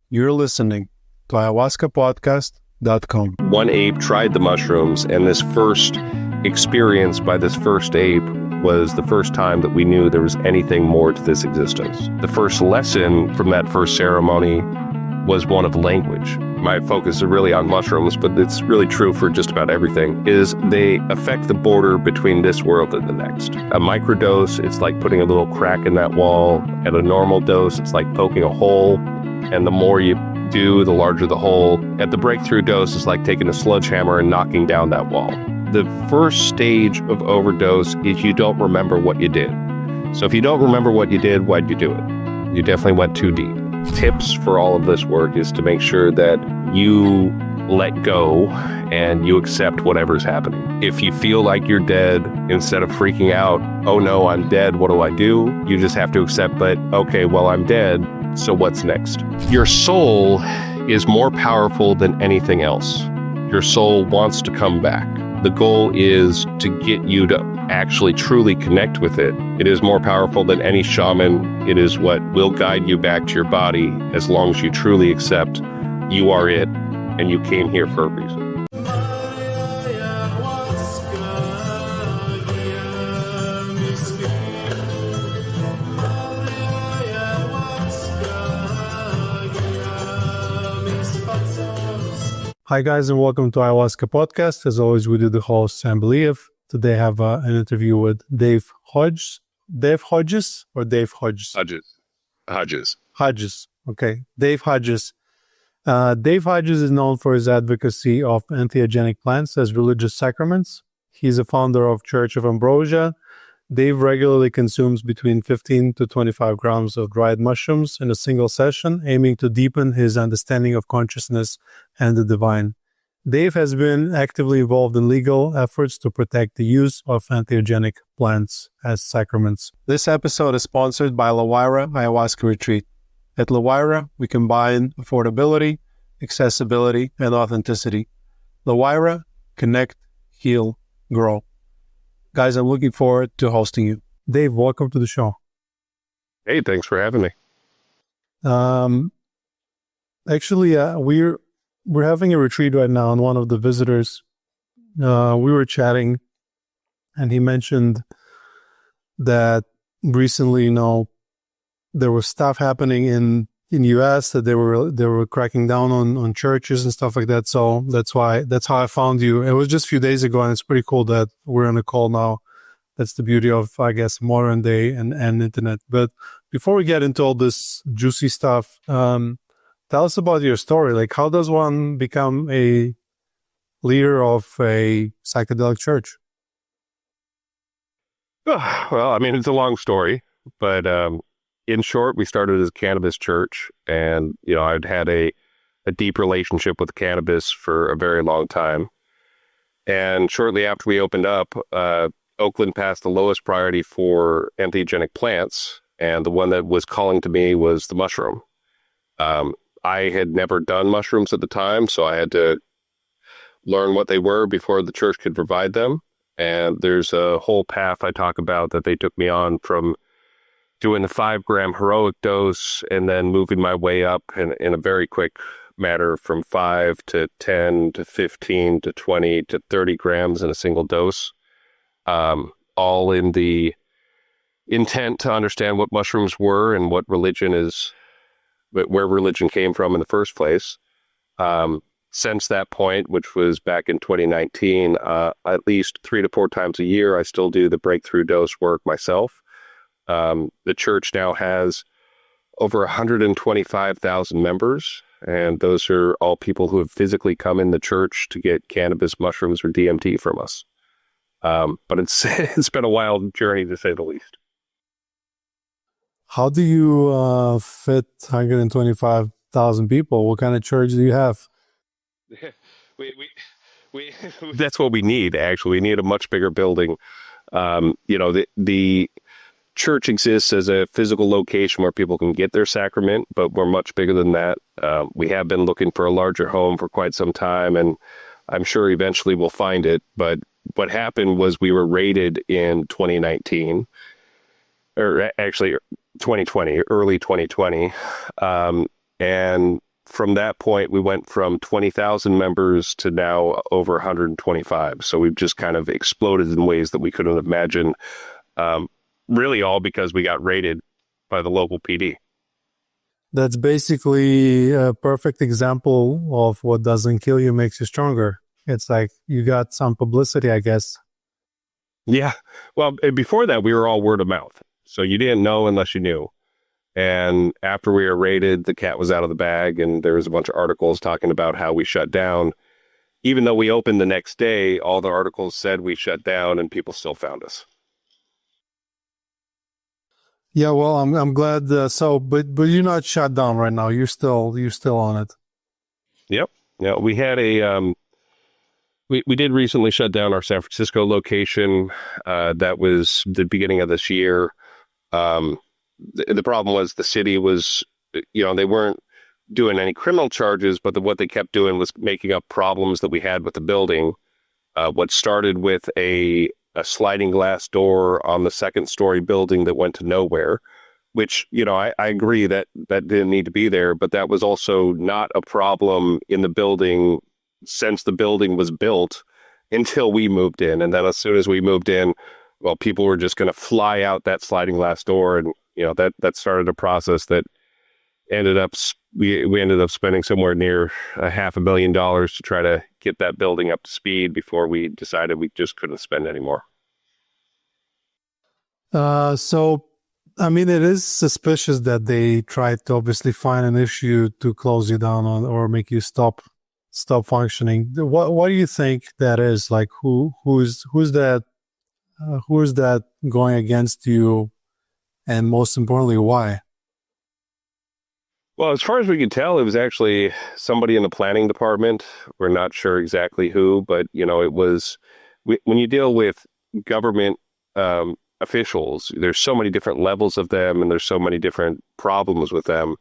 You're listening to ayahuascapodcast.com. One ape tried the mushrooms, and this first experience by this first ape was the first time that we knew there was anything more to this existence. The first lesson from that first ceremony was one of language. My focus is really on mushrooms, but it's really true for just about everything, is they affect the border between this world and the next. A microdose, it's like putting a little crack in that wall. At a normal dose, it's like poking a hole, and the more you do, the larger the hole. At the breakthrough dose, it's like taking a sledgehammer and knocking down that wall. The first stage of overdose is you don't remember what you did. So if you don't remember what you did, why'd you do it? You definitely went too deep. Tips for all of this work is to make sure that you let go and you accept whatever's happening. If you feel like you're dead, instead of freaking out, oh no, I'm dead, what do I do? You just have to accept that, okay, well, I'm dead, so what's next? Your soul is more powerful than anything else. Your soul wants to come back. The goal is to get you to actually truly connect with it. It is more powerful than any shaman. It is what will guide you back to your body as long as you truly accept you are it and you came here for a reason. Hi guys, and welcome to Ayahuasca Podcast. As always, we do the host, Sam Believ. Today I have an interview with Dave Hodges. Dave Hodges or Dave Hodges? Hodges. Okay. Dave Hodges. Dave Hodges is known for his advocacy of entheogenic plants as religious sacraments. He's a founder of Church of Ambrosia. Dave regularly consumes between 15 to 25 grams of dried mushrooms in a single session, aiming to deepen his understanding of consciousness and the divine. Dave has been actively involved in legal efforts to protect the use of entheogenic plants as sacraments. This episode is sponsored by La Huayra Ayahuasca Retreat. At La Huayra, we combine affordability, accessibility, and authenticity. La Huayra, connect, heal, grow. Guys, I'm looking forward to hosting you. Dave, welcome to the show. Hey, thanks for having me. We're having a retreat right now, and one of the visitors, we were chatting, and he mentioned that recently, there was stuff happening in US that they were cracking down on churches and stuff like that. So that's how I found you. It was just a few days ago, and it's pretty cool that we're on a call now. That's the beauty of, I guess, modern day and internet. But before we get into all this juicy stuff, tell us about your story. Like, how does one become a leader of a psychedelic church? Well, I mean, it's a long story, but in short, we started as a cannabis church, and I'd had a deep relationship with cannabis for a very long time. And shortly after we opened up, Oakland passed the lowest priority for entheogenic plants, and the one that was calling to me was the mushroom. I had never done mushrooms at the time, so I had to learn what they were before the church could provide them. And there's a whole path I talk about that they took me on, from doing the 5-gram heroic dose and then moving my way up in a very quick matter from 5 to 10 to 15 to 20 to 30 grams in a single dose, all in the intent to understand what mushrooms were and what religion is, where religion came from in the first place. Since that point, which was back in 2019, at least 3 to 4 times a year, I still do the breakthrough dose work myself. The church now has over 125,000 members, and those are all people who have physically come in the church to get cannabis, mushrooms, or DMT from us. But it's been a wild journey, to say the least. How do you fit 125,000 people? What kind of church do you have? we that's what we need, actually. We need a much bigger building. The church exists as a physical location where people can get their sacrament, but we're much bigger than that. We have been looking for a larger home for quite some time, and I'm sure eventually we'll find it. But what happened was we were raided in 2019, or actually 2020, early 2020. And from that point, we went from 20,000 members to now over 125. So we've just kind of exploded in ways that we couldn't imagine. Really all because we got raided by the local PD. That's basically a perfect example of what doesn't kill you makes you stronger. It's like you got some publicity, I guess. Yeah. Well, before that, we were all word of mouth. So you didn't know unless you knew. And after we were raided, the cat was out of the bag, and there was a bunch of articles talking about how we shut down. Even though we opened the next day, all the articles said we shut down, and people still found us. Yeah, well, I'm glad. But you're not shut down right now. You're still on it. Yep. Yeah, we had a we did recently shut down our San Francisco location. That was the beginning of this year. The problem was the city was, they weren't doing any criminal charges, but what they kept doing was making up problems that we had with the building. What started with a sliding glass door on the second story building that went to nowhere, which, I agree that didn't need to be there, but that was also not a problem in the building since the building was built until we moved in. And then as soon as we moved in, well, people were just going to fly out that sliding glass door. And, that started a process that ended up, we ended up spending somewhere near $500,000 to try to get that building up to speed before we decided we just couldn't spend anymore. So, I mean, it is suspicious that they tried to obviously find an issue to close you down on or make you stop functioning. What do you think that is? Like, who's that going against you, and most importantly, why? Well, as far as we could tell, it was actually somebody in the planning department. We're not sure exactly who, but it was when you deal with government officials, there's so many different levels of them, and there's so many different problems with them.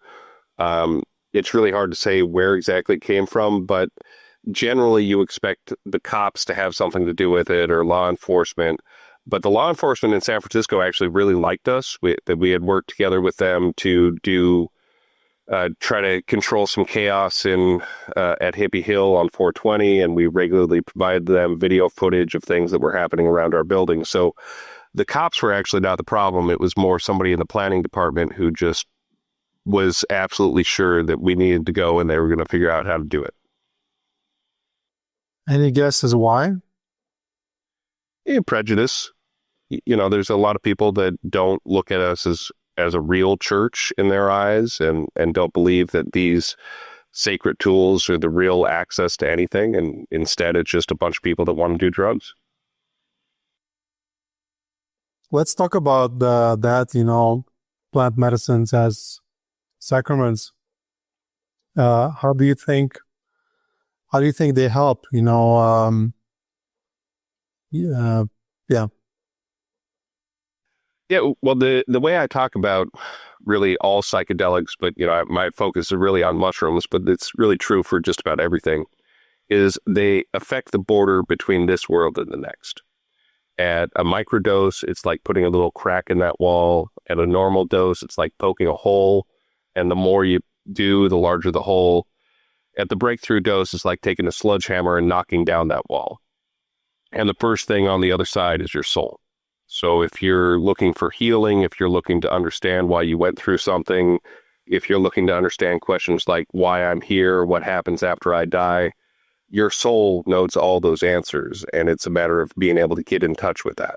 It's really hard to say where exactly it came from, but generally you expect the cops to have something to do with it, or law enforcement. But the law enforcement in San Francisco actually really liked us. We had worked together with them to try to control some chaos at Hippie Hill on 420, and we regularly provided them video footage of things that were happening around our building. So the cops were actually not the problem. It was more somebody in the planning department who just was absolutely sure that we needed to go, and they were going to figure out how to do it. Any guesses why? Prejudice. There's a lot of people that don't look at us as a real church in their eyes, and don't believe that these sacred tools are the real access to anything. And instead, it's just a bunch of people that want to do drugs. Let's talk about plant medicines as sacraments. How do you think they help? Yeah. Yeah, well, the way I talk about really all psychedelics, but my focus is really on mushrooms, but it's really true for just about everything, is they affect the border between this world and the next. At a microdose, it's like putting a little crack in that wall. At a normal dose, it's like poking a hole, and the more you do, the larger the hole. At the breakthrough dose, it's like taking a sledgehammer and knocking down that wall. And the first thing on the other side is your soul. So if you're looking for healing, if you're looking to understand why you went through something, if you're looking to understand questions like why I'm here, what happens after I die, your soul knows all those answers, and it's a matter of being able to get in touch with that.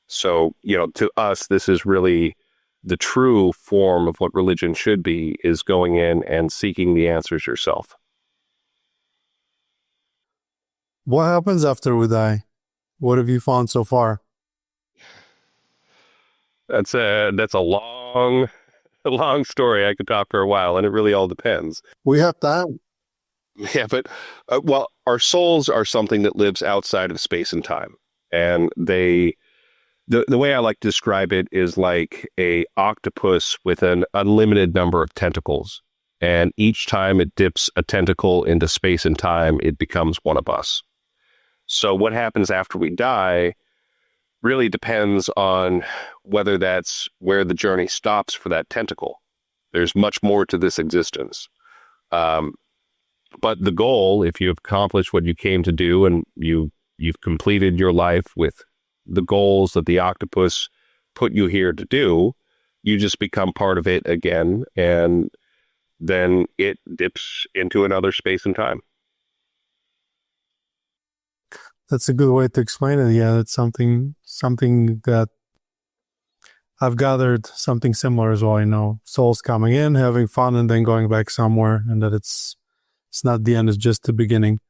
So, to us, this is really the true form of what religion should be, is going in and seeking the answers yourself. What happens after we die? What have you found so far? That's a long story. I could talk for a while, and it really all depends. We have time. Yeah, but our souls are something that lives outside of space and time, and the way I like to describe it is like a octopus with an unlimited number of tentacles, and each time it dips a tentacle into space and time, it becomes one of us. So what happens after we die really depends on whether that's where the journey stops for that tentacle. There's much more to this existence. Um, but the goal, if you've accomplished what you came to do and you've completed your life with the goals that the octopus put you here to do, you just become part of it again, and then it dips into another space and time. That's a good way to explain it. Yeah, it's something that I've gathered something similar as well. You know, souls coming in, having fun, and then going back somewhere, and that it's not the end; it's just the beginning.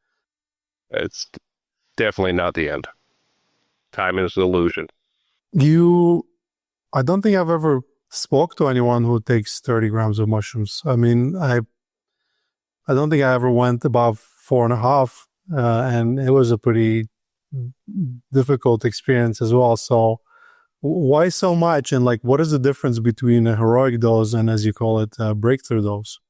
It's definitely not the end. Time is an illusion. I don't think I've ever spoke to anyone who takes 30 grams of mushrooms. I mean, I don't think I ever went above 4.5, and it was a pretty difficult experience as well. So why so much? And like, what is the difference between a heroic dose and, as you call it, a breakthrough dose?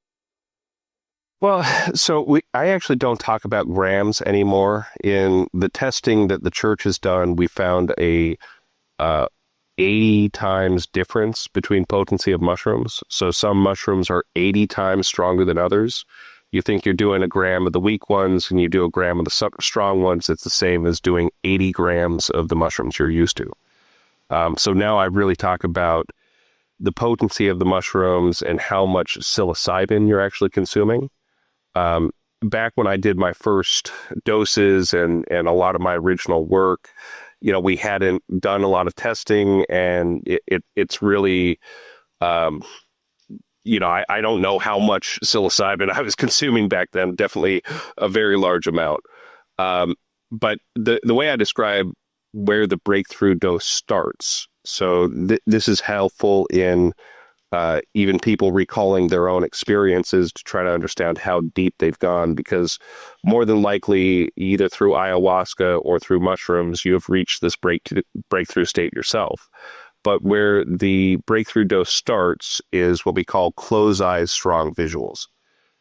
Well, so I actually don't talk about grams anymore. In the testing that the church has done, we found a 80 times difference between potency of mushrooms. So some mushrooms are 80 times stronger than others. You think you're doing a gram of the weak ones and you do a gram of the strong ones, it's the same as doing 80 grams of the mushrooms you're used to. So now I really talk about the potency of the mushrooms and how much psilocybin you're actually consuming. Back when I did my first doses and a lot of my original work, you know, we hadn't done a lot of testing, and it's really, you know, I don't know how much psilocybin I was consuming back then, definitely a very large amount. But the way I describe where the breakthrough dose starts, so this is helpful in even people recalling their own experiences to try to understand how deep they've gone, because more than likely, either through ayahuasca or through mushrooms, you have reached this breakthrough state yourself. But where the breakthrough dose starts is what we call close eyes, strong visuals.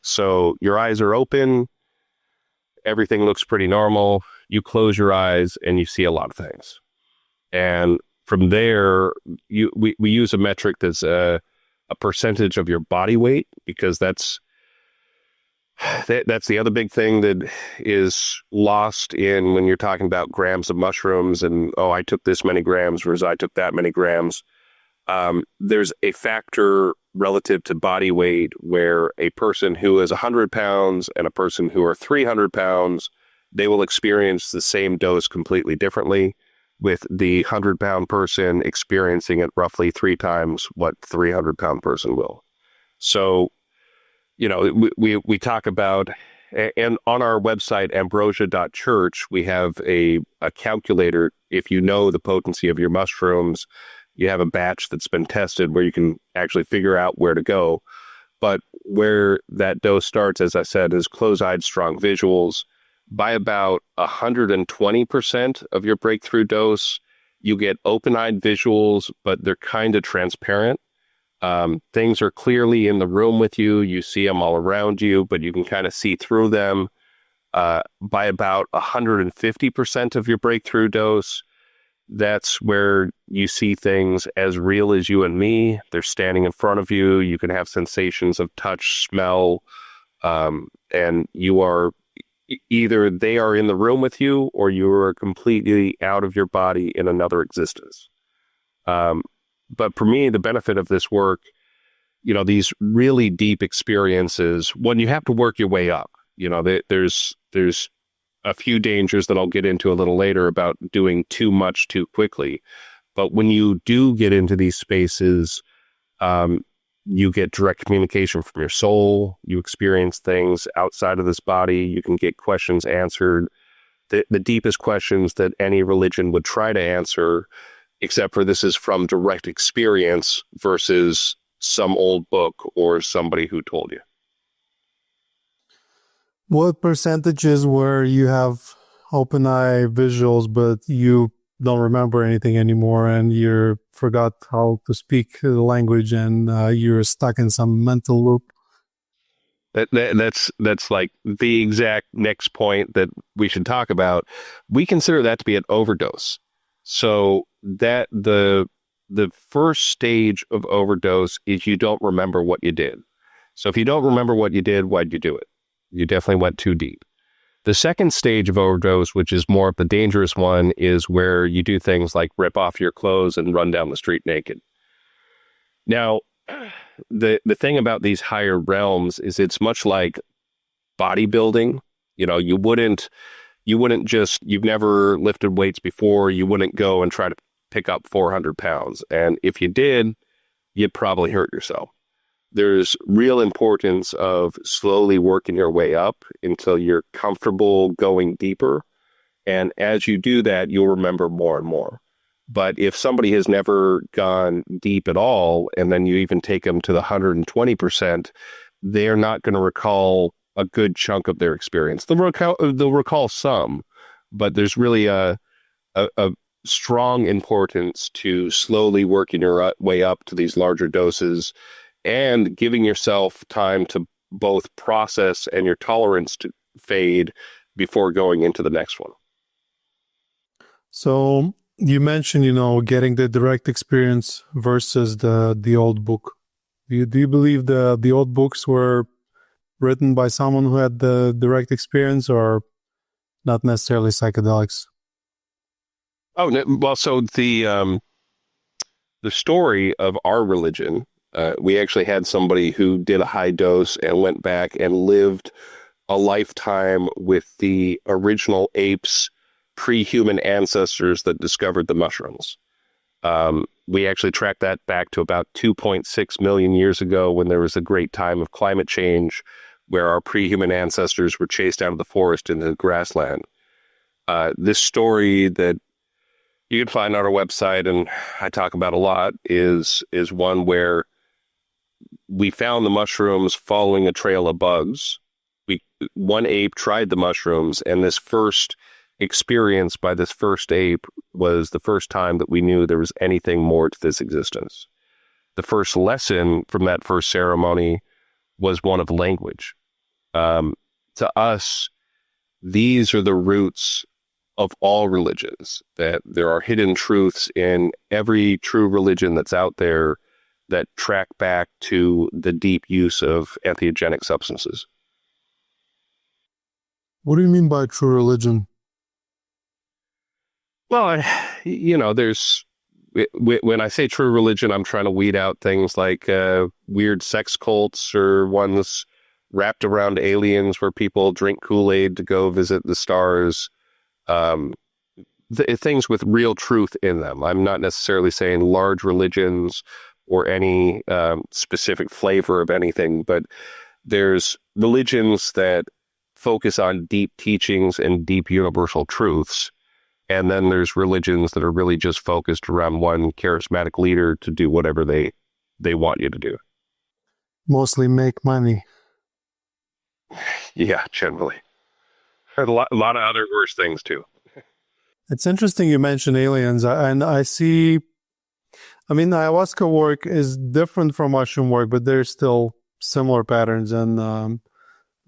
So your eyes are open, everything looks pretty normal, you close your eyes and you see a lot of things. And from there, we use a metric that's a percentage of your body weight, because that's the other big thing that is lost in when you're talking about grams of mushrooms and, oh, I took this many grams versus I took that many grams. There's a factor relative to body weight where a person who is 100 pounds and a person who are 300 pounds, they will experience the same dose completely differently, with the 100-pound person experiencing it roughly 3 times what 300-pound person will. So, you know, we talk about, and on our website, ambrosia.church, we have a calculator. If you know the potency of your mushrooms, you have a batch that's been tested where you can actually figure out where to go. But where that dose starts, as I said, is close-eyed, strong visuals. By about 120% of your breakthrough dose, you get open-eyed visuals, but they're kind of transparent. Things are clearly in the room with you. You see them all around you, but you can kind of see through them. By about 150% of your breakthrough dose, that's where you see things as real as you and me. They're standing in front of you. You can have sensations of touch, smell, and you are either they are in the room with you or you are completely out of your body in another existence. But for me, the benefit of this work, you know, these really deep experiences, when you have to work your way up, you know, there's a few dangers that I'll get into a little later about doing too much too quickly. But when you do get into these spaces, you get direct communication from your soul. You experience things outside of this body. You can get questions answered. The deepest questions that any religion would try to answer, except for this is from direct experience versus some old book or somebody who told you. What percentages where you have open eye visuals, but you don't remember anything anymore and you forgot how to speak the language and you're stuck in some mental loop? That's like the exact next point that we should talk about. We consider that to be an overdose. So that the first stage of overdose is you don't remember what you did. So if you don't remember what you did, why'd you do it? You definitely went too deep. The second stage of overdose, which is more of the dangerous one, is where you do things like rip off your clothes and run down the street naked. Now, the thing about these higher realms is it's much like bodybuilding. You know, you wouldn't just, you've never lifted weights before, you wouldn't go and try to pick up 400 pounds. And if you did, you'd probably hurt yourself. There's real importance of slowly working your way up until you're comfortable going deeper. And as you do that, you'll remember more and more. But if somebody has never gone deep at all, and then you even take them to the 120%, they're not going to recall a good chunk of their experience. They'll recall some, but there's really a strong importance to slowly working your way up to these larger doses and giving yourself time to both process and your tolerance to fade before going into the next one. So you mentioned, getting the direct experience versus the old book. Do you believe the old books were written by someone who had the direct experience, or not necessarily psychedelics? Oh, well, so the story of our religion, we actually had somebody who did a high dose and went back and lived a lifetime with the original apes, pre-human ancestors that discovered the mushrooms. We actually tracked that back to about 2.6 million years ago, when there was a great time of climate change where our pre-human ancestors were chased out of the forest into the grassland. This story that you can find on our website, and I talk about a lot, is one where we found the mushrooms following a trail of bugs. One ape tried the mushrooms, and this first experience by this first ape was the first time that we knew there was anything more to this existence. The first lesson from that first ceremony was one of language. To us, these are the roots of all religions, that there are hidden truths in every true religion that's out there that track back to the deep use of entheogenic substances. What do you mean by true religion? Well, there's, when I say true religion, I'm trying to weed out things like weird sex cults or ones wrapped around aliens where people drink Kool-Aid to go visit the stars. Things with real truth in them. I'm not necessarily saying large religions or any specific flavor of anything, but there's religions that focus on deep teachings and deep universal truths. And then there's religions that are really just focused around one charismatic leader to do whatever they want you to do. Mostly make money. Yeah, generally. A lot of other worse things too. It's interesting you mentioned aliens, and I see, ayahuasca work is different from mushroom work, but there's still similar patterns, and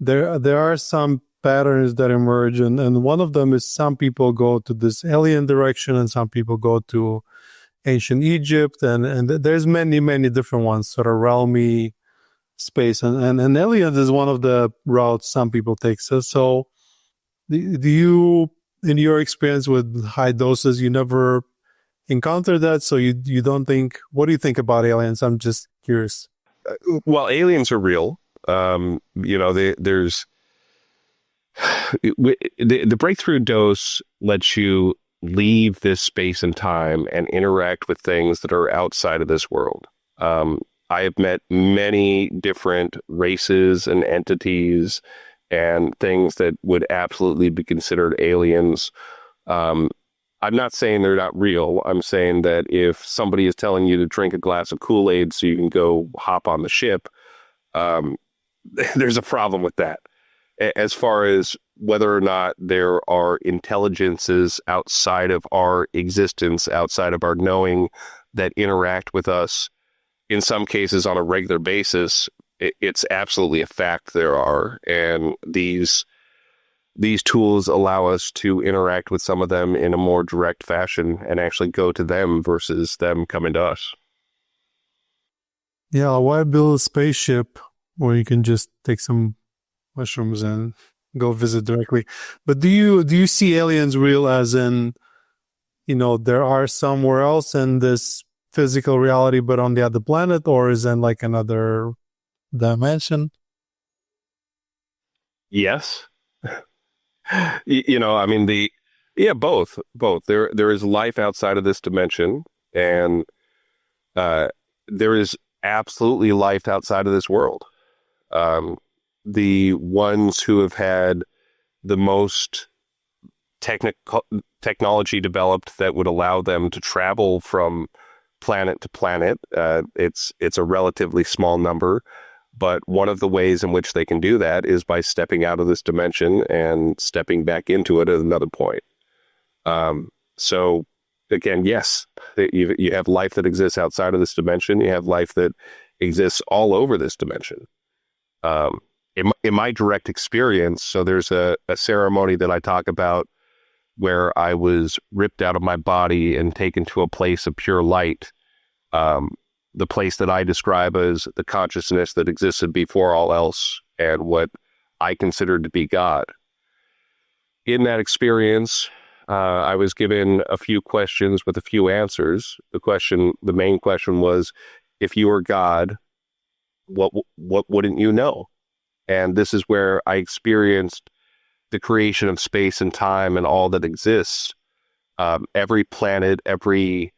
there are some patterns that emerge, and one of them is some people go to this alien direction and some people go to ancient Egypt, and there's many different ones, sort of realmy space, and aliens is one of the routes some people take. So do you, in your experience with high doses, you never encountered that? So you don't think, what do you think about aliens? I'm just curious. Well, aliens are real. There's the breakthrough dose lets you leave this space and time and interact with things that are outside of this world. I have met many different races and entities and things that would absolutely be considered aliens. I'm not saying they're not real. I'm saying that if somebody is telling you to drink a glass of Kool-Aid so you can go hop on the ship, there's a problem with that. As far as whether or not there are intelligences outside of our existence, outside of our knowing, that interact with us, in some cases on a regular basis, it's absolutely a fact there are. And these tools allow us to interact with some of them in a more direct fashion and actually go to them versus them coming to us. Yeah, why build a spaceship or you can just take some mushrooms and go visit directly. But do you see aliens real, as in, there are somewhere else in this physical reality, but on the other planet, or is in like another dimension? Yes. I mean, both. There is life outside of this dimension, and there is absolutely life outside of this world. The ones who have had the most technology developed that would allow them to travel from planet to planet, it's a relatively small number, but one of the ways in which they can do that is by stepping out of this dimension and stepping back into it at another point. So again, yes, you have life that exists outside of this dimension. You have life that exists all over this dimension. In my direct experience, so there's a ceremony that I talk about where I was ripped out of my body and taken to a place of pure light. The place that I describe as the consciousness that existed before all else and what I considered to be God. In that experience, I was given a few questions with a few answers. The main question was, if you were God, what wouldn't you know? And this is where I experienced the creation of space and time and all that exists. Every planet, every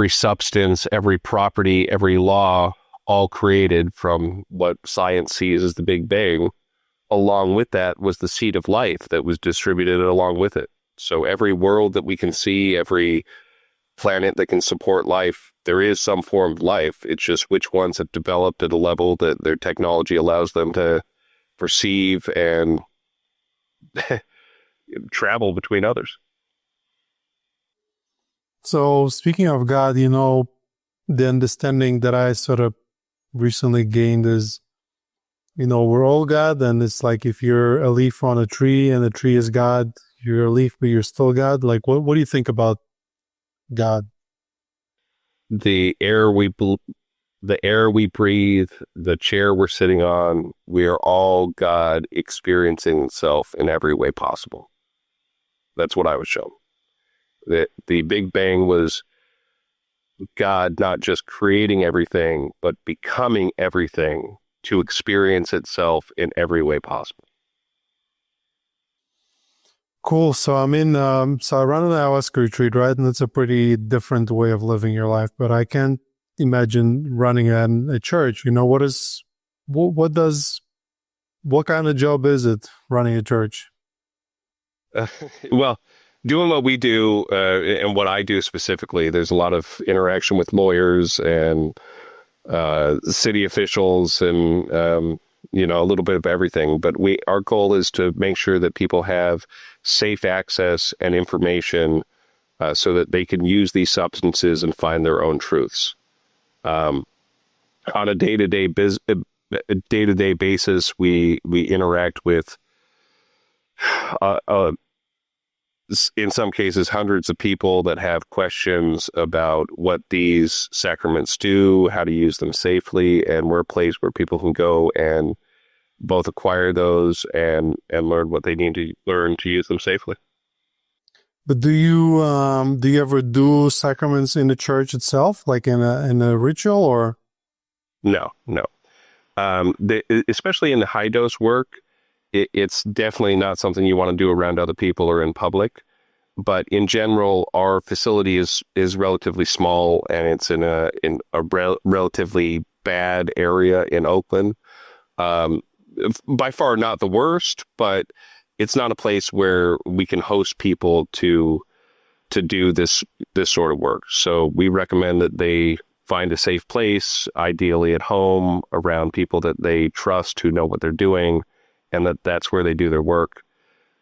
substance, every property, every law, all created from what science sees as the Big Bang. Along with that was the seed of life that was distributed along with it. So every world that we can see, every planet that can support life, there is some form of life. It's just which ones have developed at a level that their technology allows them to perceive and travel between others. So speaking of God, the understanding that I sort of recently gained is, we're all God, and it's like if you're a leaf on a tree and the tree is God, you're a leaf, but you're still God. Like, what do you think about God? The air we breathe, the chair we're sitting on, we are all God experiencing itself in every way possible. That's what I was shown. The Big Bang was God not just creating everything, but becoming everything to experience itself in every way possible. Cool. So I run an ayahuasca retreat, right? And it's a pretty different way of living your life, but I can't imagine running a church. What kind of job is it running a church? Well, doing what we do and what I do specifically, there's a lot of interaction with lawyers and city officials and, a little bit of everything. But our goal is to make sure that people have safe access and information so that they can use these substances and find their own truths. On a day-to-day basis, we interact with in some cases, hundreds of people that have questions about what these sacraments do, how to use them safely, and we're a place where people can go and both acquire those and learn what they need to learn to use them safely. But do you ever do sacraments in the church itself, like in a ritual, or? No. Especially in the high dose work, it's definitely not something you want to do around other people or in public. But in general, our facility is relatively small, and it's in a relatively bad area in Oakland. By far not the worst, but it's not a place where we can host people to do this sort of work. So we recommend that they find a safe place, ideally at home, around people that they trust who know what they're doing, and that's where they do their work.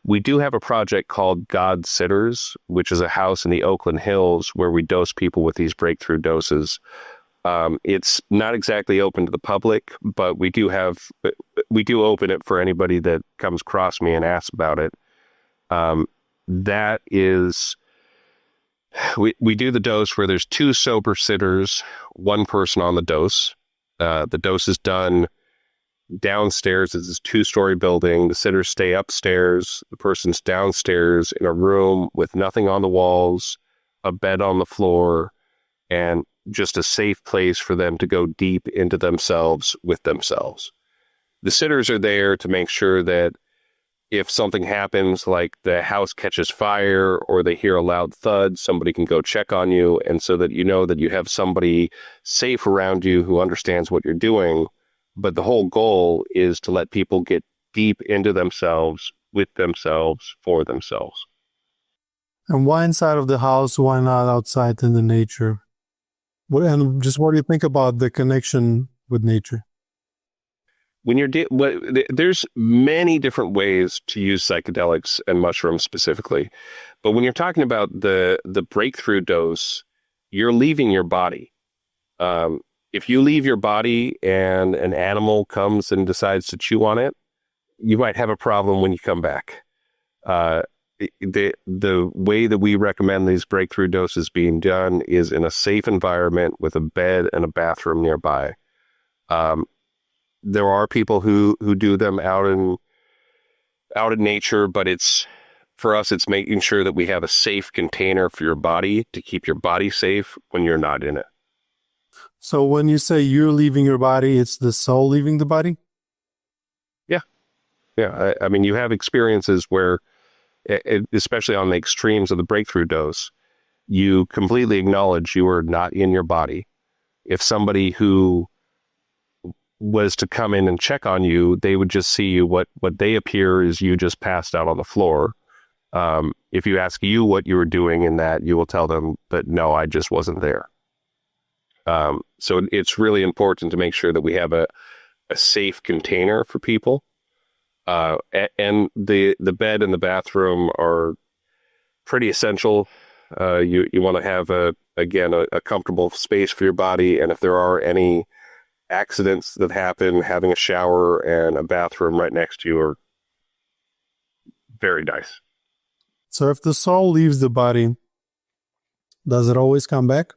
We do have a project called God Sitters, which is a house in the Oakland Hills where we dose people with these breakthrough doses. It's not exactly open to the public, but we do open it for anybody that comes across me and asks about it. That is, we do the dose where there's 2 sober sitters, 1 person on the dose. The dose is done downstairs. It's this 2-story building. The sitters stay upstairs. The person's downstairs in a room with nothing on the walls, a bed on the floor, and just a safe place for them to go deep into themselves with themselves. The sitters are there to make sure that if something happens, like the house catches fire or they hear a loud thud, somebody can go check on you, and so that you know that you have somebody safe around you who understands what you're doing. But the whole goal is to let people get deep into themselves, with themselves, for themselves. And why inside of the house? Why not outside in the nature? And just what do you think about the connection with nature? When you're there's many different ways to use psychedelics and mushrooms specifically, but when you're talking about the breakthrough dose, you're leaving your body. If you leave your body and an animal comes and decides to chew on it, you might have a problem when you come back. The way that we recommend these breakthrough doses being done is in a safe environment with a bed and a bathroom nearby. There are people who do them out in nature, but for us, it's making sure that we have a safe container for your body to keep your body safe when you're not in it. So when you say you're leaving your body, it's the soul leaving the body? Yeah. I mean, you have experiences where, especially on the extremes of the breakthrough dose, you completely acknowledge you are not in your body. If somebody who was to come in and check on you, they would just see you. What they appear is you just passed out on the floor. If you ask you what you were doing in that, you will tell them, but no, I just wasn't there. So it's really important to make sure that we have a safe container for people. And the bed and the bathroom are pretty essential. You want to have a comfortable space for your body. And if there are any accidents that happen, having a shower and a bathroom right next to you are very nice. So if the soul leaves the body, does it always come back?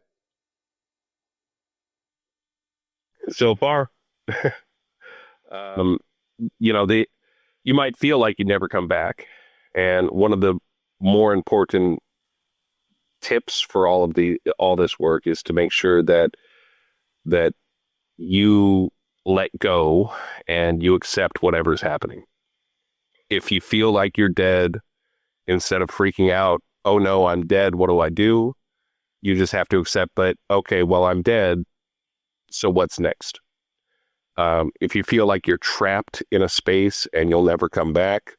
So far, you might feel like you never come back. And one of the more important tips for all this work is to make sure that you let go and you accept whatever's happening. If you feel like you're dead, instead of freaking out, oh no, I'm dead, what do I do? You just have to accept that, okay, well, I'm dead, so what's next? If you feel like you're trapped in a space and you'll never come back,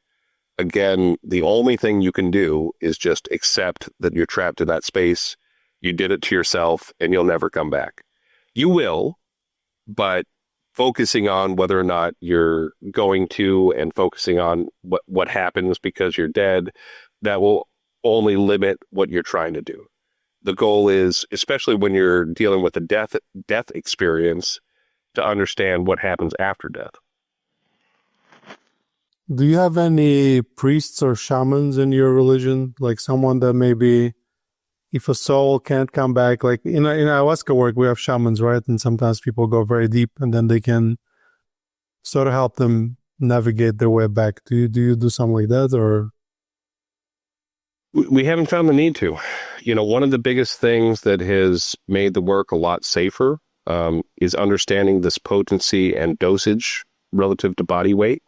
again, the only thing you can do is just accept that you're trapped in that space. You did it to yourself and you'll never come back. You will, but focusing on whether or not you're going to and focusing on what happens because you're dead, that will only limit what you're trying to do. The goal is, especially when you're dealing with a death experience, to understand what happens after death. Do you have any priests or shamans in your religion? Like someone that maybe, if a soul can't come back, like in ayahuasca work, we have shamans, right? And sometimes people go very deep and then they can sort of help them navigate their way back. Do you do something like that, or? We haven't found the need to. One of the biggest things that has made the work a lot safer is understanding this potency and dosage relative to body weight.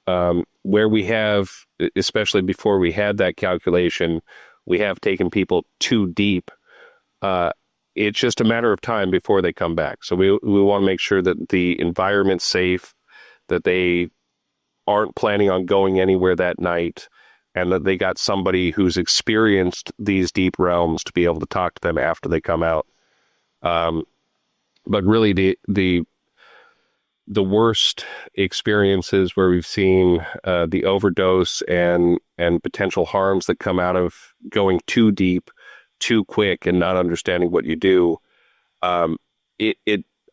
Where we have, especially before we had that calculation, we have taken people too deep. It's just a matter of time before they come back. So we want to make sure that the environment's safe, that they aren't planning on going anywhere that night, and that they got somebody who's experienced these deep realms to be able to talk to them after they come out. But really, the worst experiences where we've seen the overdose and potential harms that come out of going too deep, too quick, and not understanding what you do, I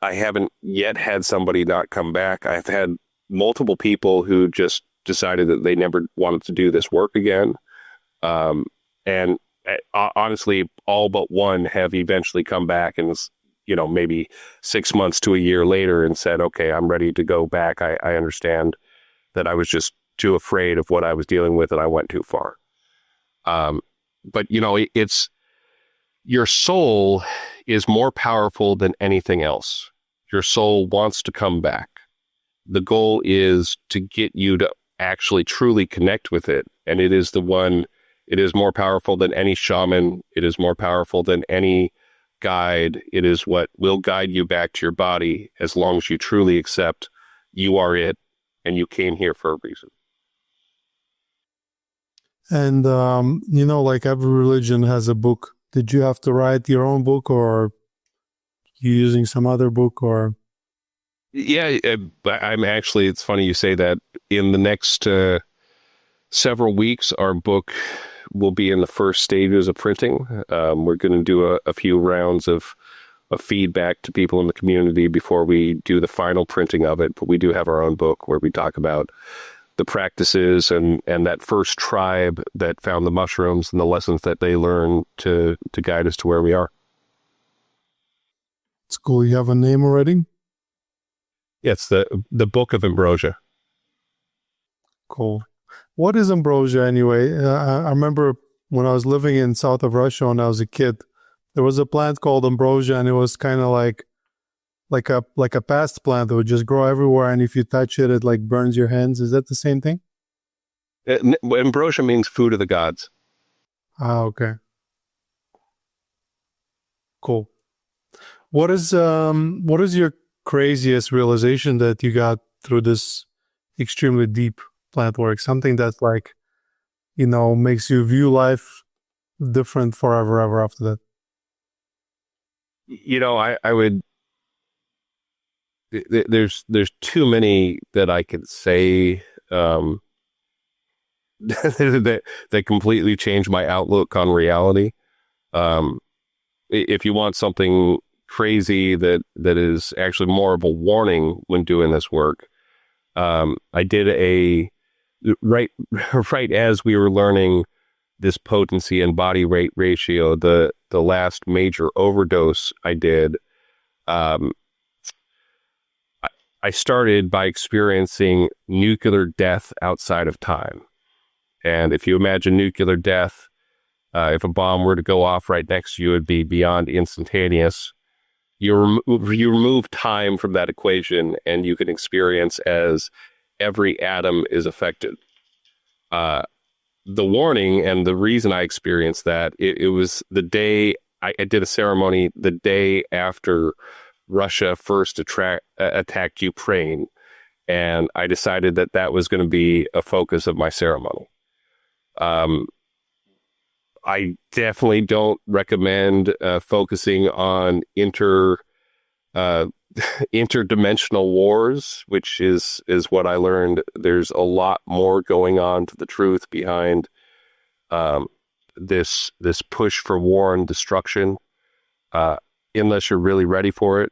haven't yet had somebody not come back. I've had multiple people who just decided that they never wanted to do this work again. And honestly, all but one have eventually come back and maybe 6 months to a year later and said, okay, I'm ready to go back. I understand that I was just too afraid of what I was dealing with and I went too far. But it's your soul is more powerful than anything else. Your soul wants to come back. The goal is to get you to actually truly connect with it. And it is more powerful than any shaman. It is more powerful than any guide. It is what will guide you back to your body as long as you truly accept you are it and you came here for a reason. And, like every religion has a book. Did you have to write your own book, or you using some other book, or? Yeah, I'm actually, it's funny you say that. In the next several weeks, our book will be in the first stages of printing. We're going to do a few rounds of feedback to people in the community before we do the final printing of it. But we do have our own book where we talk about the practices and that first tribe that found the mushrooms and the lessons that they learned to guide us to where we are. It's cool. You have a name already? It's the Book of Ambrosia. Cool. What is ambrosia anyway? I remember when I was living in south of Russia when I was a kid, there was a plant called ambrosia, and it was kind of like a past plant that would just grow everywhere, and if you touch it, it like burns your hands. Is that the same thing? Ambrosia means food of the gods. Ah, okay. Cool. What is your craziest realization that you got through this extremely deep plant work? Something that makes you view life different forever ever after that. I would. There's too many that I could say that completely changed my outlook on reality. If you want something crazy that is actually more of a warning when doing this work, I did right as we were learning this potency and body rate ratio, the last major overdose I did, I started by experiencing nuclear death outside of time. And if you imagine nuclear death, if a bomb were to go off right next to you, it'd be beyond instantaneous. You remove time from that equation, and you can experience as every atom is affected. The warning and the reason I experienced that, it was the day I did a ceremony the day after Russia first attacked Ukraine, and I decided that was going to be a focus of my ceremony. I definitely don't recommend focusing on interdimensional wars, which is what I learned. There's a lot more going on to the truth behind this push for war and destruction. Unless you're really ready for it,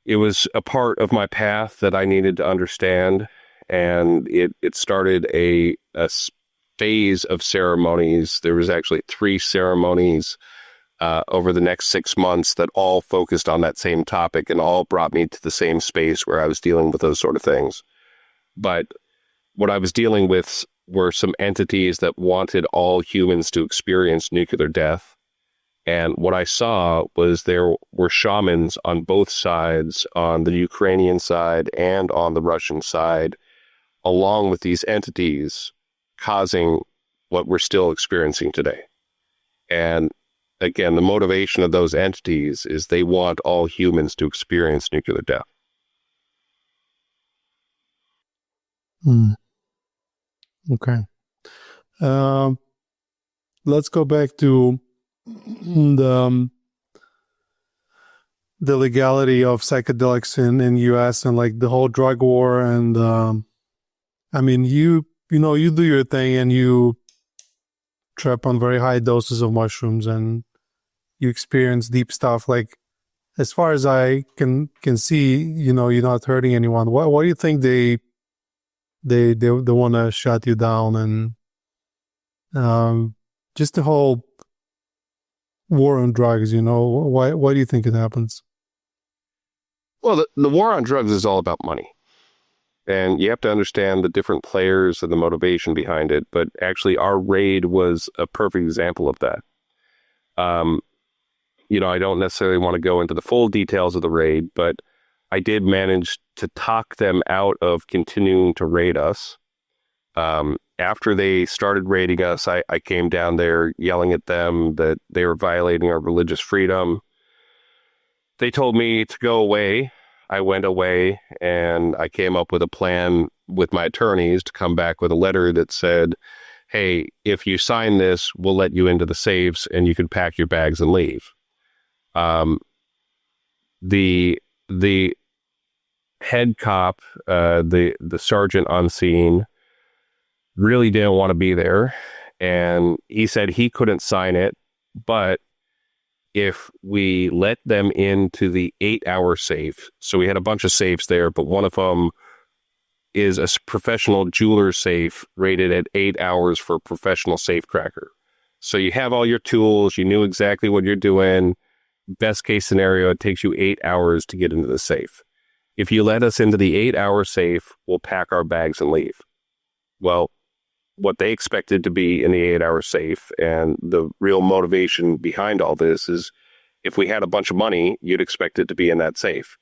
it was a part of my path that I needed to understand, and it started a phase of ceremonies. There was actually 3 ceremonies over the next 6 months that all focused on that same topic and all brought me to the same space where I was dealing with those sort of things. But what I was dealing with were some entities that wanted all humans to experience nuclear death. And what I saw was there were shamans on both sides, on the Ukrainian side and on the Russian side, along with these entities causing what we're still experiencing today. And again, the motivation of those entities is they want all humans to experience nuclear death. Okay. Let's go back to the legality of psychedelics in US and like the whole drug war. And I mean, you do your thing and you trip on very high doses of mushrooms and you experience deep stuff. Like, as far as I can see, you're not hurting anyone. Why do you think they want to shut you down? And just the whole war on drugs? Why do you think it happens? Well, the war on drugs is all about money. And you have to understand the different players and the motivation behind it. But actually, our raid was a perfect example of that. I don't necessarily want to go into the full details of the raid, but I did manage to talk them out of continuing to raid us. After they started raiding us, I came down there yelling at them that they were violating our religious freedom. They told me to go away. I went away, and I came up with a plan with my attorneys to come back with a letter that said, hey, if you sign this, we'll let you into the safes and you can pack your bags and leave. The head cop, the sergeant on scene, really didn't want to be there, and he said he couldn't sign it, but if we let them into the 8-hour safe, so we had a bunch of safes there, but one of them is a professional jeweler safe rated at 8 hours for a professional safe cracker. So you have all your tools, you knew exactly what you're doing. Best case scenario, it takes you 8 hours to get into the safe. If you let us into the 8-hour safe, we'll pack our bags and leave. Well, what they expected to be in the 8-hour safe, and the real motivation behind all this is, if we had a bunch of money, you'd expect it to be in that safe.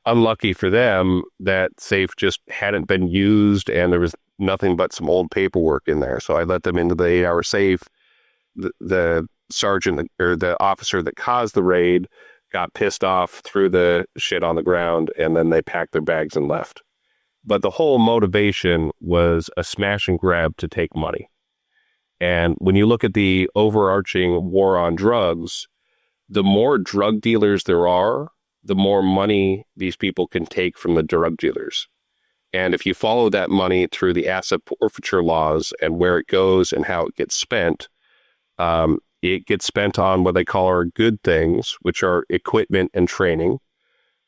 Unlucky for them, that safe just hadn't been used, and there was nothing but some old paperwork in there. So I let them into the 8-hour safe. The sergeant, or the officer that caused the raid, got pissed off, threw the shit on the ground, and then they packed their bags and left. But the whole motivation was a smash and grab to take money. And when you look at the overarching war on drugs, the more drug dealers there are, the more money these people can take from the drug dealers. And if you follow that money through the asset forfeiture laws and where it goes and how it gets spent on what they call our good things, which are equipment and training.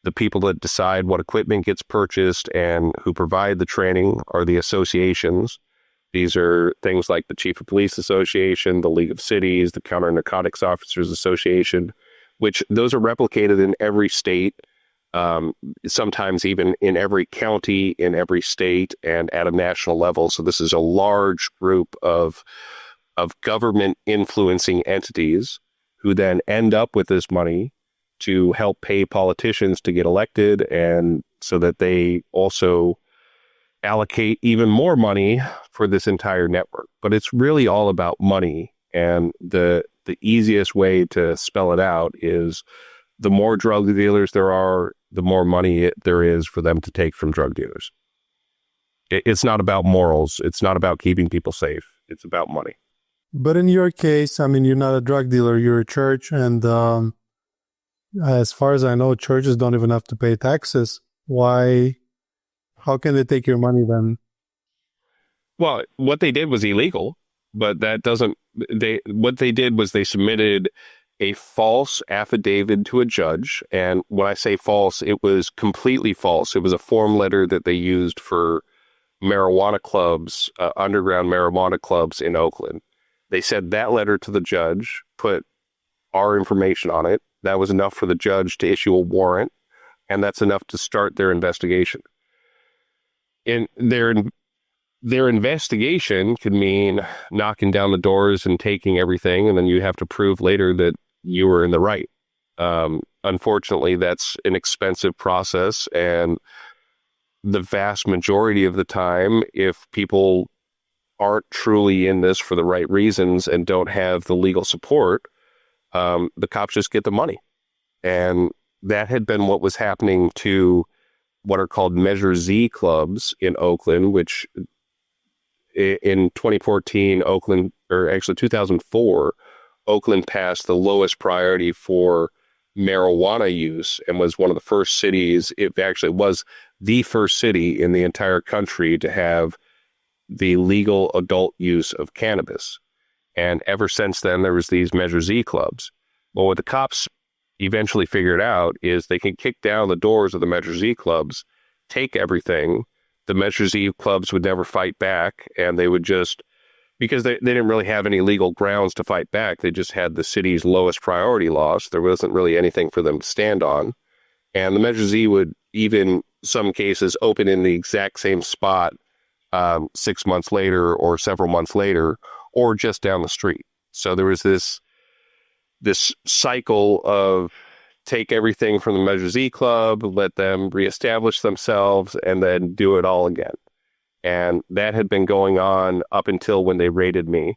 The people that decide what equipment gets purchased and who provide the training are the associations. These are things like the Chief of Police Association, the League of Cities, the Counter Narcotics Officers Association, which those are replicated in every state, sometimes even in every county, in every state, and at a national level. So this is a large group of government influencing entities who then end up with this money to help pay politicians to get elected, and so that they also allocate even more money for this entire network. But it's really all about money, and the easiest way to spell it out is the more drug dealers there are, the more money there is for them to take from drug dealers. It's not about morals. It's not about keeping people safe. It's about money. But in your case, you're not a drug dealer, you're a church, and as far as I know, churches don't even have to pay taxes. Why? How can they take your money then? Well, what they did was illegal, but that doesn't. What they did was they submitted a false affidavit to a judge, and when I say false, it was completely false. It was a form letter that they used for marijuana clubs, underground marijuana clubs in Oakland. They said that letter to the judge, put our information on it. That was enough for the judge to issue a warrant, and that's enough to start their investigation. In their investigation could mean knocking down the doors and taking everything, and then you have to prove later that you were in the right. Unfortunately, that's an expensive process, and the vast majority of the time, if people aren't truly in this for the right reasons and don't have the legal support, the cops just get the money. And that had been what was happening to what are called Measure Z clubs in Oakland, which in 2014, Oakland, or actually 2004, Oakland passed the lowest priority for marijuana use and was one of the first cities. It actually was the first city in the entire country to have the legal adult use of cannabis. And ever since then, there was these Measure Z clubs. Well, what the cops eventually figured out is they can kick down the doors of the Measure Z clubs, take everything. The Measure Z clubs would never fight back, and they would just because they didn't really have any legal grounds to fight back. They just had the city's lowest priority laws. There wasn't really anything for them to stand on. And the Measure Z would even, some cases, open in the exact same spot 6 months later or several months later, or just down the street. So there was this cycle of take everything from the Measure Z Club, let them reestablish themselves, and then do it all again. And that had been going on up until when they raided me.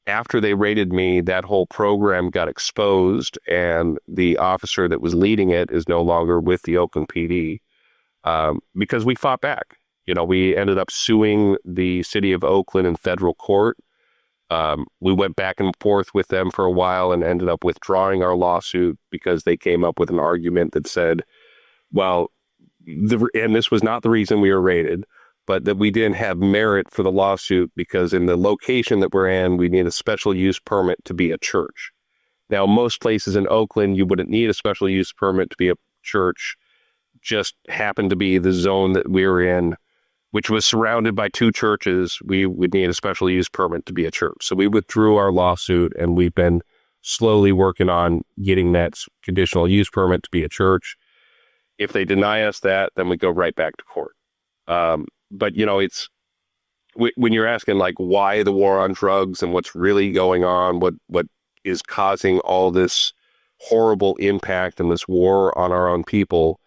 After they raided me, that whole program got exposed, and the officer that was leading it is no longer with the Oakland PD because we fought back. We ended up suing the city of Oakland in federal court. We went back and forth with them for a while and ended up withdrawing our lawsuit because they came up with an argument that said, well, and this was not the reason we were raided, but that we didn't have merit for the lawsuit because in the location that we're in, we need a special use permit to be a church. Now, most places in Oakland, you wouldn't need a special use permit to be a church. Just happened to be the zone that we were in, which was surrounded by 2 churches. We would need a special use permit to be a church. So we withdrew our lawsuit, and we've been slowly working on getting that conditional use permit to be a church. If they deny us that, then we go right back to court. But, it's when you're asking like why the war on drugs and what's really going on, what is causing all this horrible impact and this war on our own people,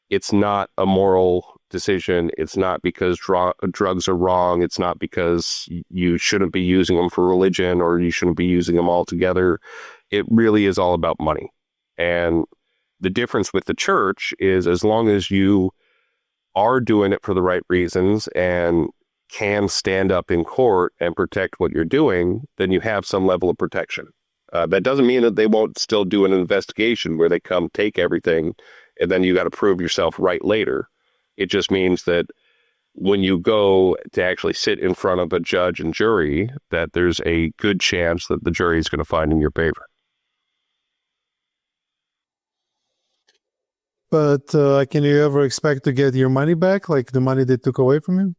it's not a moral decision. It's not because drugs are wrong. It's not because you shouldn't be using them for religion or you shouldn't be using them altogether. It really is all about money. And the difference with the church is as long as you are doing it for the right reasons and can stand up in court and protect what you're doing, then you have some level of protection. That doesn't mean that they won't still do an investigation where they come take everything and then you got to prove yourself right later. It just means that when you go to actually sit in front of a judge and jury, that there's a good chance that the jury is going to find in your favor. But can you ever expect to get your money back, like the money they took away from you?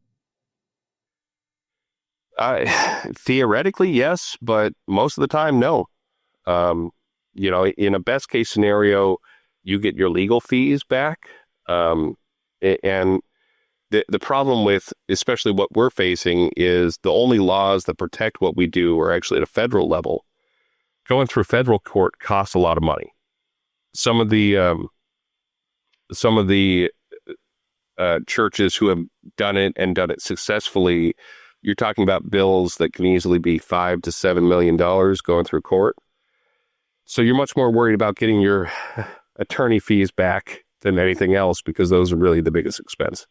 Theoretically, yes, but most of the time, no. In a best case scenario, you get your legal fees back. And the problem with, especially what we're facing, is the only laws that protect what we do are actually at a federal level. Going through federal court costs a lot of money. Some of the churches who have done it successfully, you're talking about bills that can easily be $5 to $7 million going through court. So you're much more worried about getting your attorney fees back than anything else because those are really the biggest expense.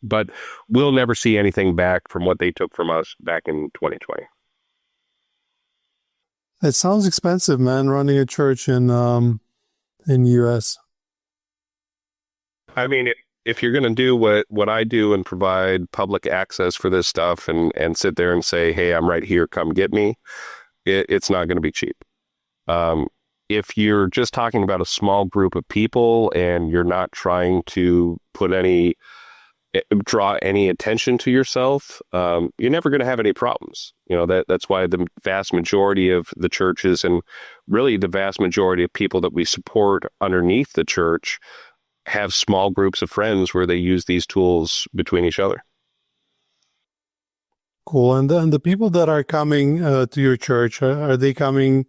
But we'll never see anything back from what they took from us back in 2020. It sounds expensive, man, running a church in U.S. I mean, if you're going to do what I do and provide public access for this stuff and sit there and say, hey, I'm right here, come get me, it's not going to be cheap. If you're just talking about a small group of people and you're not trying to draw any attention to yourself, you're never going to have any problems. That's why the vast majority of the churches and really the vast majority of people that we support underneath the church have small groups of friends where they use these tools between each other. Cool. And the people that are coming to your church, are they coming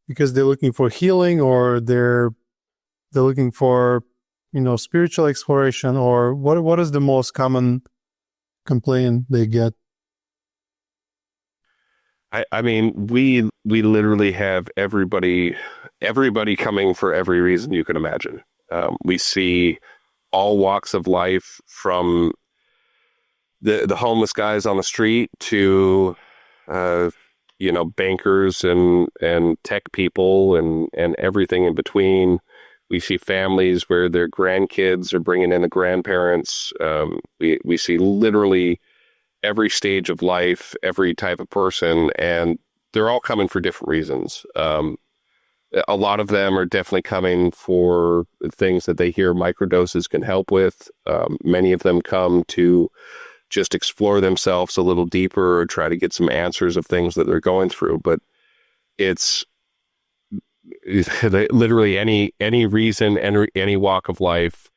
because they're looking for healing, or they're looking for, spiritual exploration, or what is the most common complaint they get? I mean, we literally have everybody coming for every reason you can imagine. We see all walks of life, from the homeless guys on the street to bankers and tech people and everything in between. We see families where their grandkids are bringing in the grandparents. We see literally every stage of life, every type of person, and they're all coming for different reasons. A lot of them are definitely coming for things that they hear microdoses can help with. Many of them come to just explore themselves a little deeper or try to get some answers of things that they're going through. But it's literally any reason, any walk of life.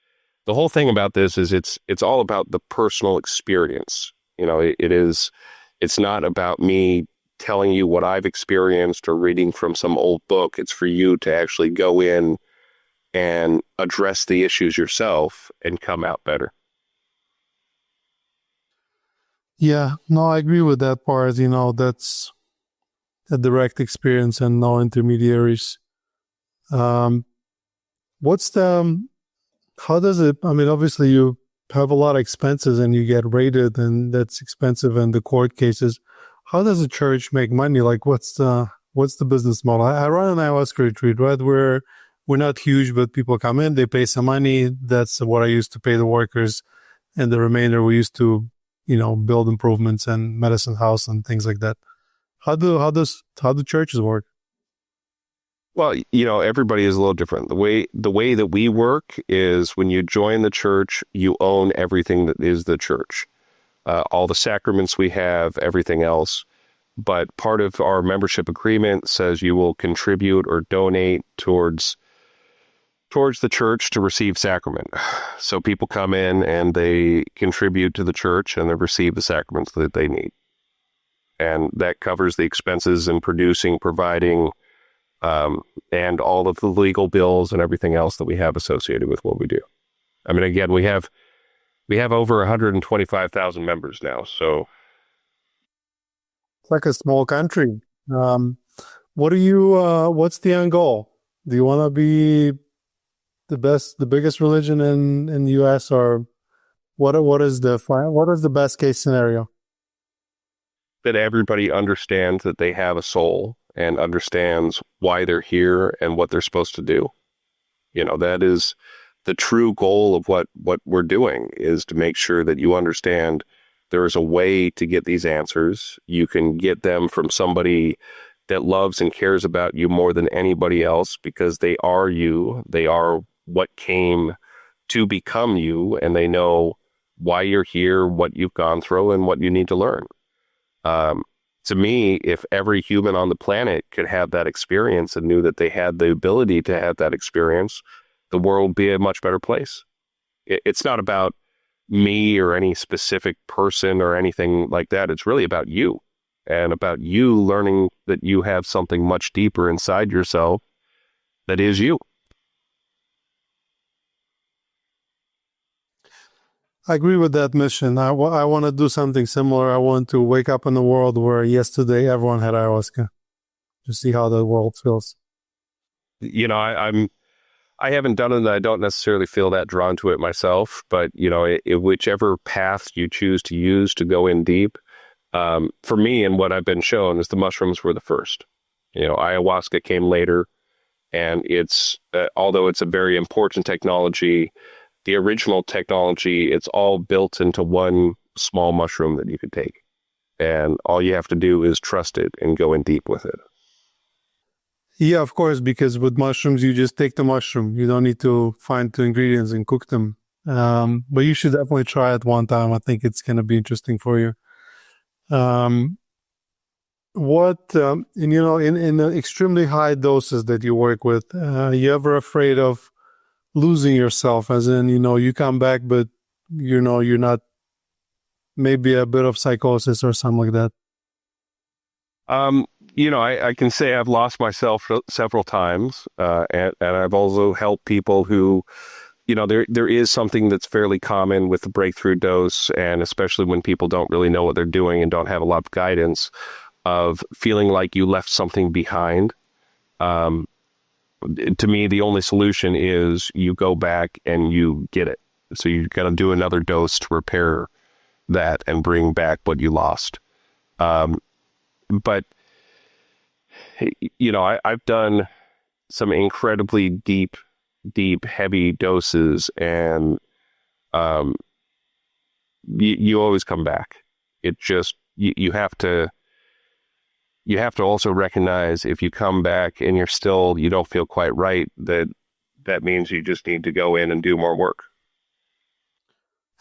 The whole thing about this is it's all about the personal experience. It's not about me telling you what I've experienced or reading from some old book. It's for you to actually go in and address the issues yourself and come out better. Yeah, no, I agree with that part. That's a direct experience and no intermediaries. How does it, obviously you have a lot of expenses and you get rated and that's expensive in the court cases. How does a church make money? Like what's the business model? I run an ayahuasca retreat, right? We're not huge, but people come in, they pay some money. That's what I used to pay the workers. And the remainder we used to, build improvements and medicine house and things like that. How do churches work? Well, everybody is a little different. The way that we work is when you join the church, you own everything that is the church. All the sacraments we have, everything else. But part of our membership agreement says you will contribute or donate towards the church to receive sacrament. So people come in and they contribute to the church and they receive the sacraments that they need. And that covers the expenses in producing, providing, and all of the legal bills and everything else that we have associated with what we do. Again, we have over 125,000 members now, so it's like a small country. What's the end goal? Do you want to be the biggest religion in the U.S., or what is the best case scenario? That everybody understands that they have a soul and understands why they're here and what they're supposed to do. That is the true goal of what we're doing, is to make sure that you understand there is a way to get these answers. You can get them from somebody that loves and cares about you more than anybody else, because they are you. They are what came to become you, and they know why you're here, what you've gone through, and what you need to learn. To me, if every human on the planet could have that experience and knew that they had the ability to have that experience, the world would be a much better place. It's not about me or any specific person or anything like that. It's really about you, and about you learning that you have something much deeper inside yourself that is you. I agree with that mission. I want to do something similar. I want to wake up in a world where yesterday everyone had ayahuasca, to see how the world feels. I haven't done it, and I don't necessarily feel that drawn to it myself. But whichever path you choose to use to go in deep, for me and what I've been shown is the mushrooms were the first. Ayahuasca came later, and it's although it's a very important technology. The original technology, it's all built into one small mushroom that you could take. And all you have to do is trust it and go in deep with it. Yeah, of course, because with mushrooms, you just take the mushroom. You don't need to find the ingredients and cook them. But you should definitely try it one time. I think it's going to be interesting for you. In the extremely high doses that you work with, you ever afraid of losing yourself, as in, you come back, but you're not, maybe a bit of psychosis or something like that? I can say I've lost myself several times, and I've also helped people who, there is something that's fairly common with the breakthrough dose, and especially when people don't really know what they're doing and don't have a lot of guidance, of feeling like you left something behind. To me, the only solution is you go back and you get it. So you got to do another dose to repair that and bring back what you lost. But I've done some incredibly deep, heavy doses, and you always come back. It just you have to also recognize, if you come back and you don't feel quite right, that means you just need to go in and do more work.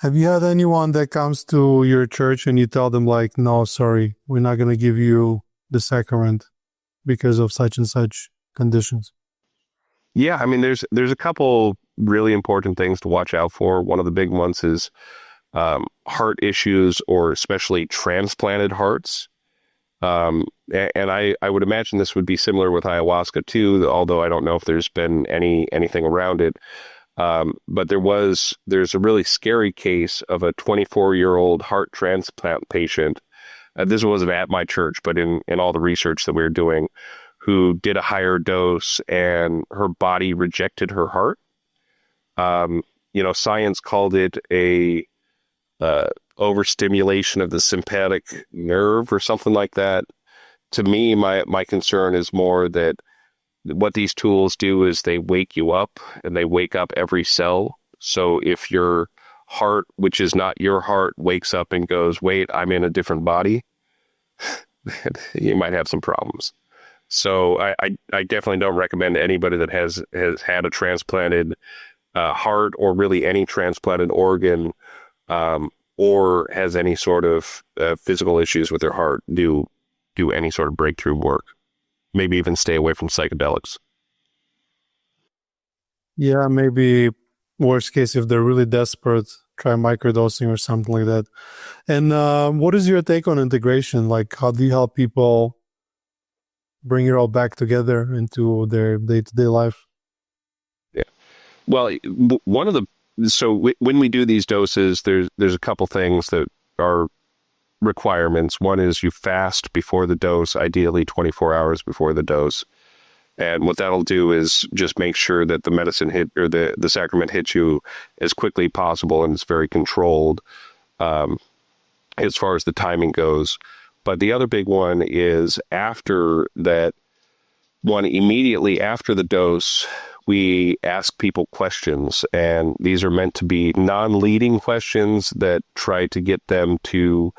Have you had anyone that comes to your church and you tell them like, no, sorry, we're not going to give you the sacrament because of such and such conditions? Yeah, I mean, there's a couple really important things to watch out for. One of the big ones is heart issues, or especially transplanted hearts. And I would imagine this would be similar with ayahuasca too, although I don't know if there's been anything around it. But there's a really scary case of a 24-year-old heart transplant patient. This wasn't at my church, but in all the research that we were doing, who did a higher dose and her body rejected her heart. Science called it a overstimulation of the sympathetic nerve or something like that. To me, my concern is more that what these tools do is they wake you up, and they wake up every cell. So if your heart, which is not your heart, wakes up and goes, wait, I'm in a different body, you might have some problems. So I definitely don't recommend anybody that has had a transplanted heart, or really any transplanted organ, or has any sort of physical issues with their heart, do any sort of breakthrough work. Maybe even stay away from psychedelics. Yeah, maybe worst case, if they're really desperate, try microdosing or something like that. And what is your take on integration? Like, how do you help people bring it all back together into their day-to-day life? Yeah. Well, when we do these doses, there's a couple things that are requirements. One is you fast before the dose, ideally 24 hours before the dose. And what that'll do is just make sure that the medicine the sacrament hits you as quickly possible, and it's very controlled as far as the timing goes. But the other big one is after that one, immediately after the dose, we ask people questions, and these are meant to be non-leading questions that try to get them to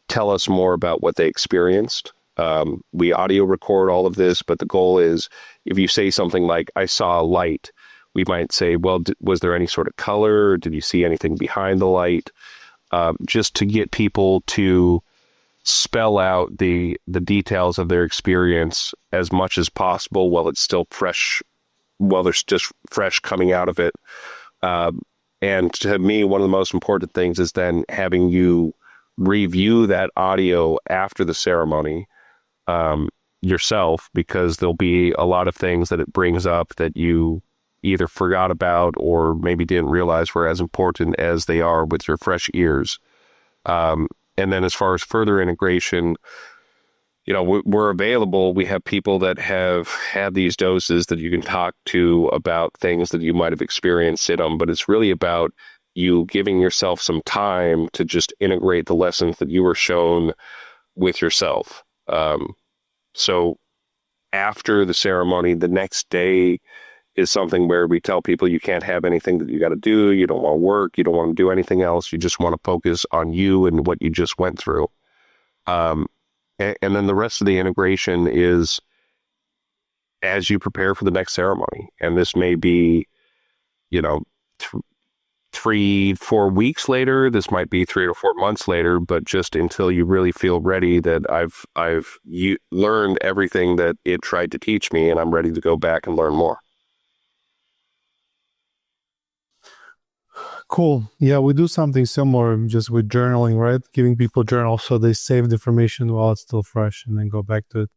tell us more about what they experienced. We audio record all of this, but the goal is, if you say something like, I saw a light, we might say, well, was there any sort of color? Did you see anything behind the light? Just to get people to spell out the details of their experience as much as possible while it's still fresh, while there's just fresh coming out of it. And to me, one of the most important things is then having you review that audio after the ceremony yourself, because there'll be a lot of things that it brings up that you either forgot about or maybe didn't realize were as important as they are with your fresh ears. And then as far as further integration, we're available. We have people that have had these doses that you can talk to about things that you might have experienced in them, but it's really about you giving yourself some time to just integrate the lessons that you were shown with yourself. So after the ceremony, the next day is something where we tell people you can't have anything that you got to do. You don't want to work. You don't want to do anything else. You just want to focus on you and what you just went through. And then the rest of the integration is as you prepare for the next ceremony. And this may be, 3-4 weeks later. This might be 3 or 4 months later, but just until you really feel ready that I've learned everything that it tried to teach me, and I'm ready to go back and learn more. Cool. Yeah, we do something similar just with journaling, right? Giving people journals so they save the information while it's still fresh and then go back to it.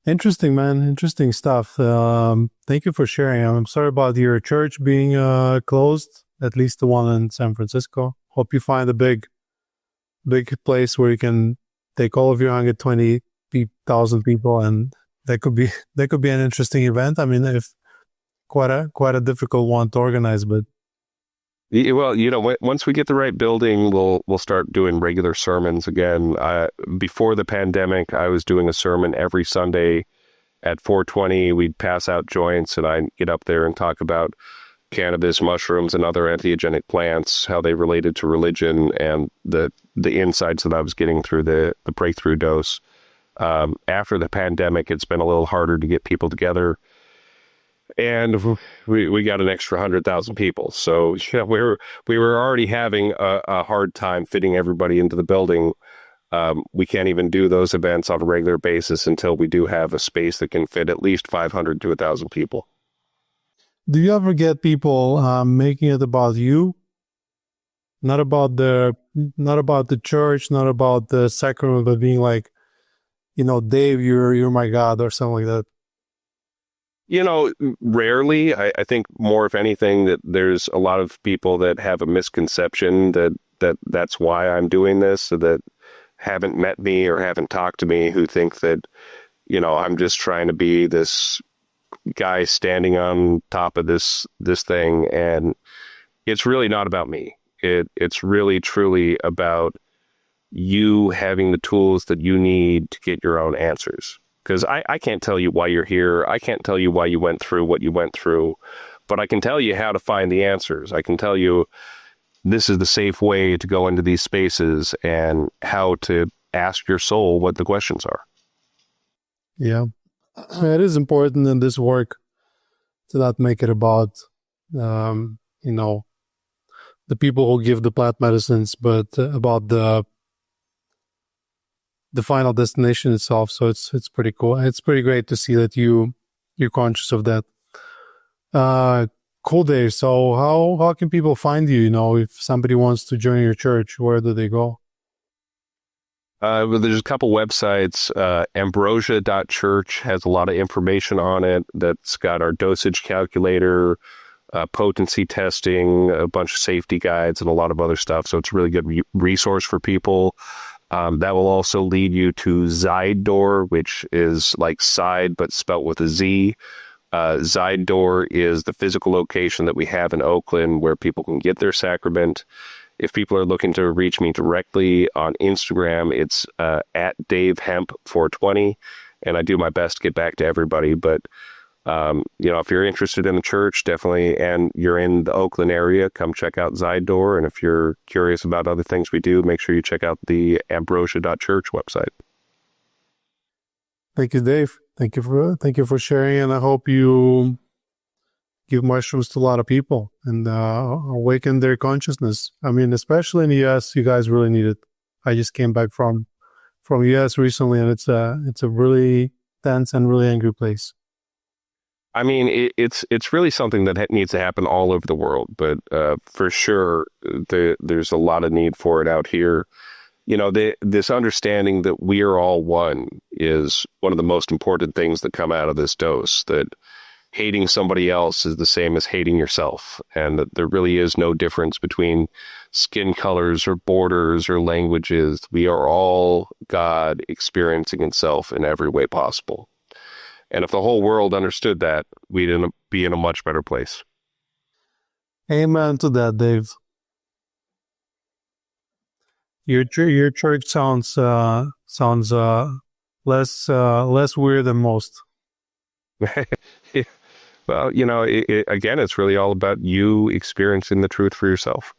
Interesting, man. Interesting stuff. Thank you for sharing. I'm sorry about your church being closed, at least the one in San Francisco. Hope you find a big place where you can take all of your 120,000 people, and that could be an interesting event. I mean, if quite a difficult one to organize, but well, once we get the right building, we'll start doing regular sermons again. Before the pandemic, I was doing a sermon every Sunday at 4:20. We'd pass out joints, and I'd get up there and talk about cannabis, mushrooms, and other entheogenic plants, how they related to religion, and the insights that I was getting through the breakthrough dose. After the pandemic, it's been a little harder to get people together. and we got an extra 100,000 people. So we were already having a hard time fitting everybody into the building. We can't even do those events on a regular basis until we do have a space that can fit at least 500 to 1,000 people. Do you ever get people making it about you? Not about the church, not about the sacrament, but being like, Dave, you're my God, or something like that. Rarely. I think more, if anything, that there's a lot of people that have a misconception that's why I'm doing this, so that haven't met me or haven't talked to me, who think that, I'm just trying to be this guy standing on top of this thing. And it's really not about me. It's really truly about you having the tools that you need to get your own answers. Because I can't tell you why you're here. I can't tell you why you went through what you went through, but I can tell you how to find the answers. I can tell you this is the safe way to go into these spaces and how to ask your soul what the questions are. Yeah, it is important in this work to not make it about, the people who give the plant medicines, but about the final destination itself. So it's pretty cool. It's pretty great to see that you're conscious of that. Cool, Dave. So how can people find you? If somebody wants to join your church, where do they go? Well, there's a couple websites. Ambrosia.church has a lot of information on it. That's got our dosage calculator, potency testing, a bunch of safety guides, and a lot of other stuff. So it's a really good resource for people. That will also lead you to Zydoor, which is like side, but spelt with a Z. Zydoor is the physical location that we have in Oakland where people can get their sacrament. If people are looking to reach me directly on Instagram, it's at DaveHemp420, and I do my best to get back to everybody. But if you're interested in the church, definitely, and you're in the Oakland area, come check out Zydoor. And if you're curious about other things we do, make sure you check out the ambrosia.church website. Thank you, Dave. Thank you for sharing, and I hope you give mushrooms to a lot of people and awaken their consciousness. I mean, especially in the US, you guys really need it. I just came back from US recently, and it's a really tense and really angry place. I mean, it's really something that needs to happen all over the world, but for sure, there's a lot of need for it out here. This understanding that we are all one is one of the most important things that come out of this dose, that hating somebody else is the same as hating yourself, and that there really is no difference between skin colors or borders or languages. We are all God experiencing itself in every way possible. And if the whole world understood that, we'd be in a much better place. Amen to that, Dave. Your church sounds less weird than most. Well, again, it's really all about you experiencing the truth for yourself.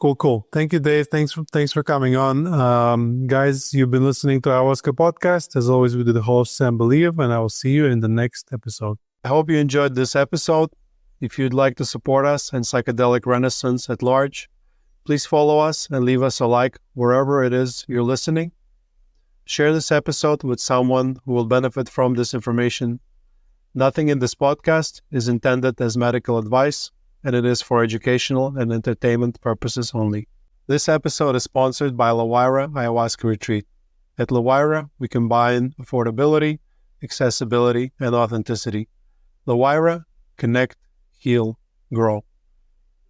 Cool. Thank you, Dave. Thanks for coming on. Guys, you've been listening to Ayahuasca Podcast. As always, we do the host Sam Believe, and I will see you in the next episode. I hope you enjoyed this episode. If you'd like to support us and psychedelic renaissance at large, please follow us and leave us a like wherever it is you're listening. Share this episode with someone who will benefit from this information. Nothing in this podcast is intended as medical advice, and it is for educational and entertainment purposes only. This episode is sponsored by La Huayra Ayahuasca Retreat. At La Huayra, we combine affordability, accessibility, and authenticity. La Huayra, connect, heal, grow.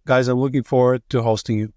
Guys, I'm looking forward to hosting you.